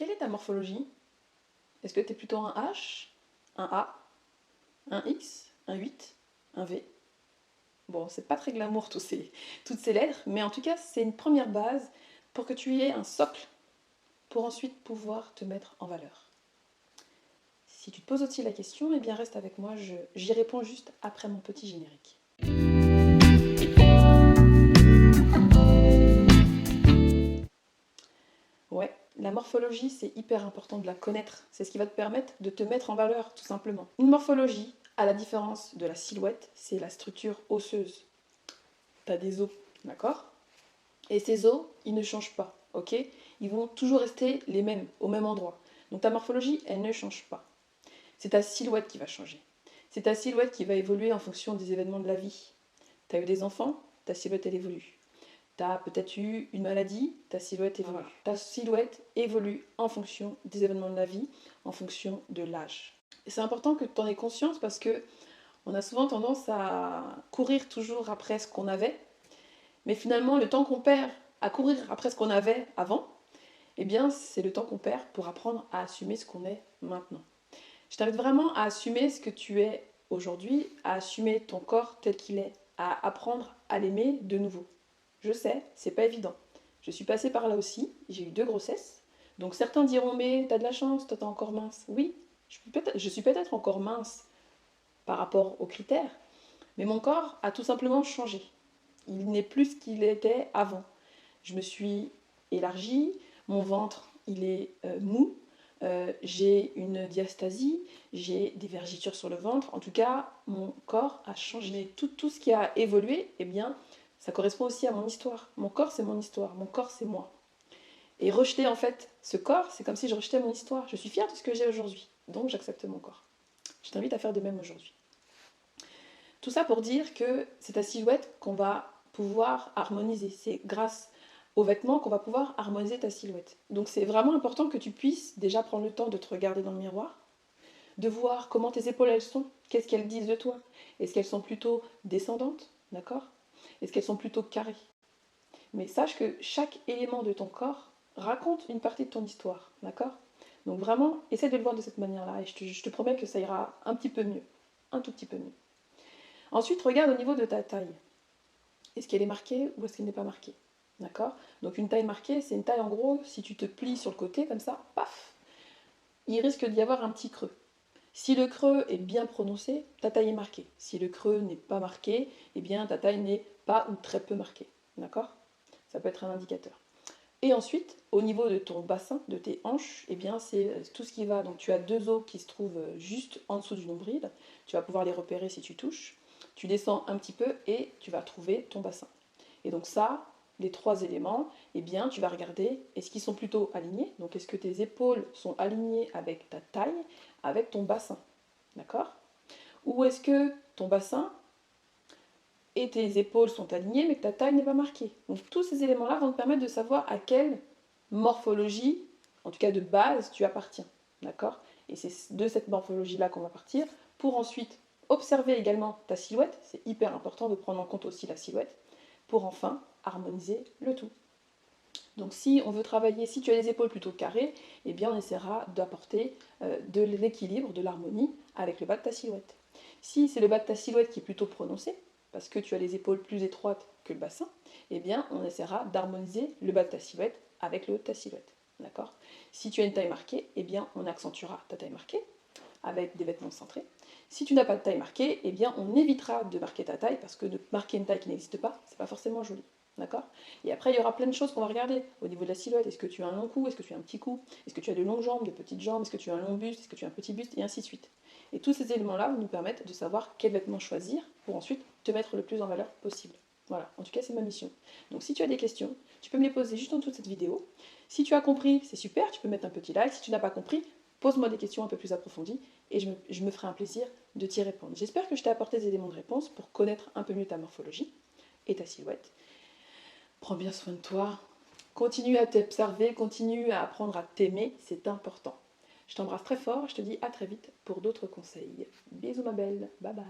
Quelle est ta morphologie? Est-ce que tu es plutôt un H, un A, un X, un 8, un V? Bon, c'est pas très glamour toutes ces lettres, mais en tout cas, c'est une première base pour que tu aies un socle pour ensuite pouvoir te mettre en valeur. Si tu te poses aussi la question, eh bien reste avec moi, j'y réponds juste après mon petit générique. Ouais, la morphologie, c'est hyper important de la connaître. C'est ce qui va te permettre de te mettre en valeur, tout simplement. Une morphologie, à la différence de la silhouette, c'est la structure osseuse. Tu as des os, d'accord? Et ces os, ils ne changent pas, ok? Ils vont toujours rester les mêmes, au même endroit. Donc ta morphologie, elle ne change pas. C'est ta silhouette qui va changer. C'est ta silhouette qui va évoluer en fonction des événements de la vie. Tu as eu des enfants, ta silhouette, elle évolue. Tu as peut-être eu une maladie, ta silhouette évolue. Voilà. Ta silhouette évolue en fonction des événements de la vie, en fonction de l'âge. Et c'est important que tu en aies conscience parce que on a souvent tendance à courir toujours après ce qu'on avait, mais finalement, le temps qu'on perd à courir après ce qu'on avait avant, eh bien, c'est le temps qu'on perd pour apprendre à assumer ce qu'on est maintenant. Je t'invite vraiment à assumer ce que tu es aujourd'hui, à assumer ton corps tel qu'il est, à apprendre à l'aimer de nouveau. Je sais, c'est pas évident. Je suis passée par là aussi, j'ai eu 2 grossesses. Donc certains diront, mais t'as de la chance, toi t'es encore mince. Oui, je suis peut-être encore mince par rapport aux critères, mais mon corps a tout simplement changé. Il n'est plus ce qu'il était avant. Je me suis élargie, mon ventre il est mou, j'ai une diastasie, j'ai des vergitures sur le ventre. En tout cas, mon corps a changé. Mais tout ce qui a évolué, eh bien, ça correspond aussi à mon histoire. Mon corps, c'est mon histoire. Mon corps, c'est moi. Et rejeter en fait ce corps, c'est comme si je rejetais mon histoire. Je suis fière de ce que j'ai aujourd'hui, donc j'accepte mon corps. Je t'invite à faire de même aujourd'hui. Tout ça pour dire que c'est ta silhouette qu'on va pouvoir harmoniser. C'est grâce aux vêtements qu'on va pouvoir harmoniser ta silhouette. Donc c'est vraiment important que tu puisses déjà prendre le temps de te regarder dans le miroir, de voir comment tes épaules elles sont, qu'est-ce qu'elles disent de toi. Est-ce qu'elles sont plutôt descendantes, d'accord? Est-ce qu'elles sont plutôt carrées? Mais sache que chaque élément de ton corps raconte une partie de ton histoire, d'accord? Donc vraiment, essaie de le voir de cette manière-là et je te promets que ça ira un petit peu mieux, un tout petit peu mieux. Ensuite, regarde au niveau de ta taille. Est-ce qu'elle est marquée ou est-ce qu'elle n'est pas marquée? D'accord? Donc une taille marquée, c'est une taille en gros, si tu te plies sur le côté comme ça, paf, il risque d'y avoir un petit creux. Si le creux est bien prononcé, ta taille est marquée. Si le creux n'est pas marqué, eh bien ta taille n'est pas ou très peu marquée. D'accord? Ça peut être un indicateur. Et ensuite, au niveau de ton bassin, de tes hanches, eh bien c'est tout ce qui va. Donc tu as 2 os qui se trouvent juste en dessous du nombril. Tu vas pouvoir les repérer si tu touches. Tu descends un petit peu et tu vas trouver ton bassin. Et donc ça, les 3 éléments, eh bien tu vas regarder, est-ce qu'ils sont plutôt alignés? Donc est-ce que tes épaules sont alignées avec ta taille, avec ton bassin? D'accord? Ou est-ce que ton bassin et tes épaules sont alignées mais que ta taille n'est pas marquée? Donc tous ces éléments-là vont te permettre de savoir à quelle morphologie, en tout cas de base, tu appartiens. D'accord? Et c'est de cette morphologie-là qu'on va partir pour ensuite observer également ta silhouette. C'est hyper important de prendre en compte aussi la silhouette pour enfin harmoniser le tout. Donc si on veut travailler, si tu as les épaules plutôt carrées, eh bien on essaiera d'apporter de l'équilibre, de l'harmonie avec le bas de ta silhouette. Si c'est le bas de ta silhouette qui est plutôt prononcé, parce que tu as les épaules plus étroites que le bassin, eh bien on essaiera d'harmoniser le bas de ta silhouette avec le haut de ta silhouette. D'accord? Si tu as une taille marquée, eh bien on accentuera ta taille marquée avec des vêtements centrés. Si tu n'as pas de taille marquée, eh bien on évitera de marquer ta taille parce que de marquer une taille qui n'existe pas, c'est pas forcément joli. D'accord? Et après, il y aura plein de choses qu'on va regarder au niveau de la silhouette. Est-ce que tu as un long cou? Est-ce que tu as un petit cou? Est-ce que tu as de longues jambes, de petites jambes? Est-ce que tu as un long buste? Est-ce que tu as un petit buste? Et ainsi de suite. Et tous ces éléments-là vont nous permettre de savoir quel vêtement choisir pour ensuite te mettre le plus en valeur possible. Voilà, en tout cas, c'est ma mission. Donc si tu as des questions, tu peux me les poser juste en dessous de cette vidéo. Si tu as compris, c'est super, tu peux mettre un petit like. Si tu n'as pas compris, pose-moi des questions un peu plus approfondies et je me ferai un plaisir de t'y répondre. J'espère que je t'ai apporté des éléments de réponse pour connaître un peu mieux ta morphologie et ta silhouette. Prends bien soin de toi, continue à t'observer, continue à apprendre à t'aimer, c'est important. Je t'embrasse très fort, je te dis à très vite pour d'autres conseils. Bisous ma belle, bye bye.